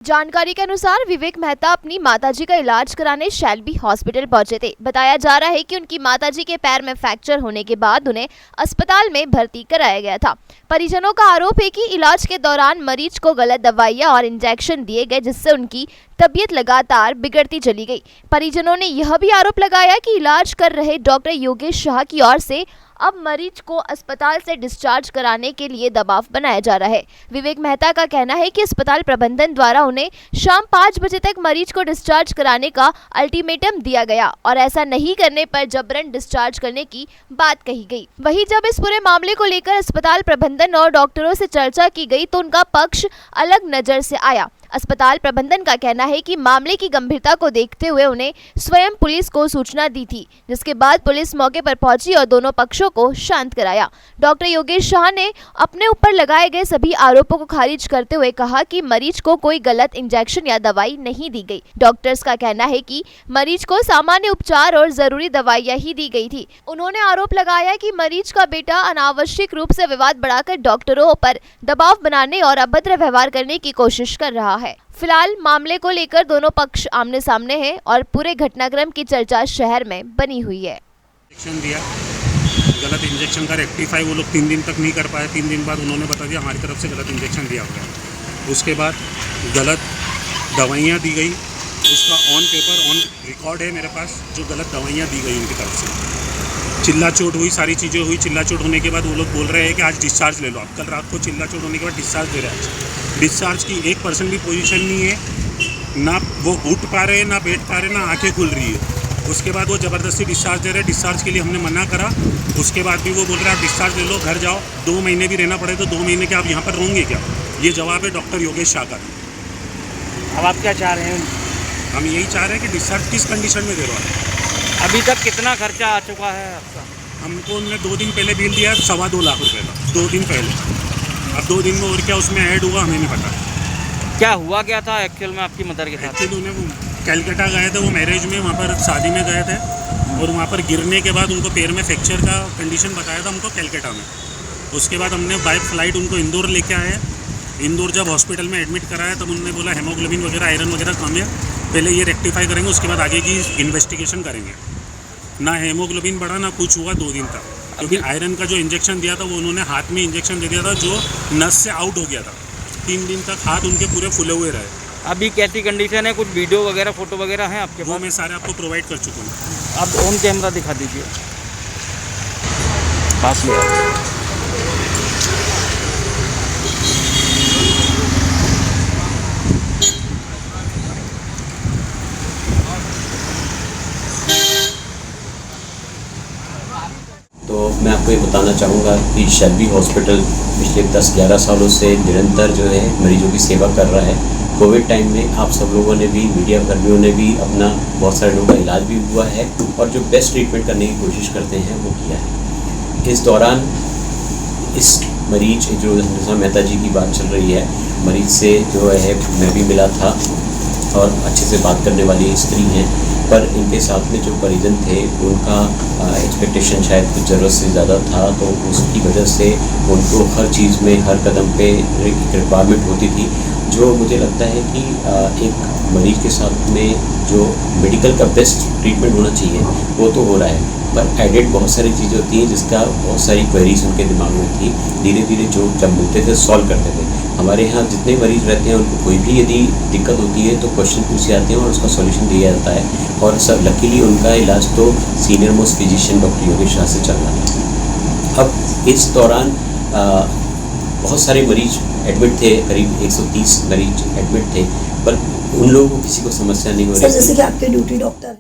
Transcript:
जानकारी के अनुसार विवेक मेहता अपनी माताजी का इलाज कराने शेल्बी हॉस्पिटल पहुंचे थे। बताया जा रहा है कि उनकी माताजी के पैर में फ्रैक्चर होने के बाद उन्हें अस्पताल में भर्ती कराया गया था। परिजनों का आरोप है कि इलाज के दौरान मरीज को गलत दवाइयां और इंजेक्शन दिए गए, जिससे उनकी तबीयत लगातार बिगड़ती चली गई। परिजनों ने यह भी आरोप लगाया कि इलाज कर रहे डॉक्टर योगेश शाह की ओर से अब मरीज को अस्पताल से डिस्चार्ज कराने के लिए दबाव बनाया जा रहा है। विवेक मेहता का कहना है कि अस्पताल प्रबंधन द्वारा उन्हें शाम 5 बजे तक मरीज को डिस्चार्ज कराने का अल्टीमेटम दिया गया और ऐसा नहीं करने पर जबरन डिस्चार्ज करने की बात कही गई। वहीं जब इस पूरे मामले को लेकर अस्पताल प्रबंधन और डॉक्टरों से चर्चा की गई तो उनका पक्ष अलग नजर से आया। अस्पताल प्रबंधन का कहना है कि मामले की गंभीरता को देखते हुए उन्हें स्वयं पुलिस को सूचना दी थी, जिसके बाद पुलिस मौके पर पहुंची और दोनों पक्षों को शांत कराया। डॉक्टर योगेश शाह ने अपने ऊपर लगाए गए सभी आरोपों को खारिज करते हुए कहा कि मरीज को कोई गलत इंजेक्शन या दवाई नहीं दी गई। डॉक्टर्स का कहना है कि मरीज को सामान्य उपचार और जरूरी दवाइयां ही दी गई थी। उन्होंने आरोप लगाया कि मरीज का बेटा अनावश्यक रूप से विवाद बढ़ाकर डॉक्टरों पर दबाव बनाने और अभद्र व्यवहार करने की कोशिश कर रहा है। फिलहाल मामले को लेकर दोनों पक्ष आमने सामने हैं और पूरे घटनाक्रम की चर्चा शहर में बनी हुई है। इंजेक्शन दिया, गलत इंजेक्शन का रेक्टिफाई वो लोग 3 दिन तक नहीं कर पाए। 3 दिन बाद उन्होंने बता दिया हमारी तरफ से गलत इंजेक्शन दिया गया। उसके बाद गलत दवाइयाँ दी गई, उसका ऑन पेपर ऑन रिकॉर्ड है मेरे पास, जो गलत दवाइयाँ दी गई उनकी तरफ से। चिल्ला चोट हुई, सारी चीज़ें हुई। चिल्ला चोट होने के बाद वो लोग बोल रहे हैं कि आज डिस्चार्ज ले लो। अब कल रात को चिल्ला चोट होने के बाद डिस्चार्ज दे रहे हैं। डिस्चार्ज की 1% भी पोजीशन नहीं है, ना वो उठ पा रहे हैं, ना बैठ पा रहे, ना आंखें खुल रही है। उसके बाद वो ज़बरदस्ती डिस्चार्ज दे रहे हैं। डिस्चार्ज के लिए हमने मना करा, उसके बाद भी वो बोल रहे हैं आप डिस्चार्ज ले लो, घर जाओ। 2 महीने भी रहना पड़े तो 2 महीने के आप यहाँ पर रहेंगे क्या? ये जवाब है डॉक्टर योगेश शाह का। अब आप क्या चाह रहे हैं? हम यही चाह रहे हैं कि डिस्चार्ज किस कंडीशन में दे रहा है। अभी तक कितना खर्चा आ चुका है आपका? हमको उन्होंने 2 दिन पहले बिल दिया 2.25 लाख रुपए का, 2 दिन पहले। अब 2 दिन में और क्या उसमें ऐड हुआ हमें नहीं पता। क्या हुआ क्या था एक्चुअल में आपकी मदर के साथ? एक्चुअली उन्हें कलकत्ता गए थे, वो मैरिज में, वहाँ पर शादी में गए थे और वहाँ पर गिरने के बाद उनको पैर में फ्रैक्चर का कंडीशन बताया था हमको कलकत्ता में। उसके बाद हमने बाय फ्लाइट उनको इंदौर लेके आए। इंदौर जब हॉस्पिटल में एडमिट कराया तब उन्होंने बोला हेमोग्लोबिन वगैरह आयरन वगैरह कम है, पहले ये रेक्टिफाई करेंगे, उसके बाद आगे की इन्वेस्टिगेशन करेंगे। ना हेमोग्लोबिन बढ़ा ना कुछ हुआ 2 दिन तक, क्योंकि आयरन का जो इंजेक्शन दिया था वो उन्होंने हाथ में इंजेक्शन दे दिया था जो नस से आउट हो गया था। 3 दिन तक हाथ उनके पूरे फूले हुए रहे। अभी कैसी कंडीशन है? कुछ वीडियो वगैरह फोटो वगैरह हैं आपके वो पास? मैं सारे आपको प्रोवाइड कर चुका हूँ। आप ऑन कैमरा दिखा दीजिए। पास ले आओ। तो मैं आपको ये बताना चाहूँगा कि शेल्बी हॉस्पिटल पिछले 10-11 सालों से निरंतर जो है मरीजों की सेवा कर रहा है। कोविड टाइम में आप सब लोगों ने भी, मीडिया कर्मियों ने भी अपना, बहुत सारे लोगों का इलाज भी हुआ है और जो बेस्ट ट्रीटमेंट करने की कोशिश करते हैं वो किया है। इस दौरान इस मरीज जो मेहता जी की बात चल रही है, मरीज से जो है मैं भी मिला था और अच्छे से बात करने वाली स्त्री हैं, पर इनके साथ में जो परिजन थे उनका एक्सपेक्टेशन शायद कुछ ज़रूरत से ज़्यादा था, तो उसकी वजह से उनको हर चीज़ में, हर कदम पे एक रिक्वायरमेंट होती थी। जो मुझे लगता है कि एक मरीज के साथ में जो मेडिकल का बेस्ट ट्रीटमेंट होना चाहिए वो तो हो रहा है, पर एडेड बहुत सारी चीज़ें होती हैं जिसका बहुत सारी क्वेरीज उनके दिमाग में थी। धीरे धीरे जो जब मिलते थे सॉल्व करते थे। हमारे यहाँ जितने मरीज रहते हैं उनको कोई भी यदि दिक्कत होती है तो क्वेश्चन पूछे जाते हैं और उसका सॉल्यूशन दिया जाता है। और सब लकीली उनका इलाज तो senior most physician doctor Yogesh Shah से चल रहा था। अब इस दौरान बहुत सारे मरीज एडमिट थे, करीब 130 मरीज एडमिट थे, पर उन लोगों को किसी को समस्या नहीं हो रही। सर, जैसे कि आपके ड्यूटी डॉक्टर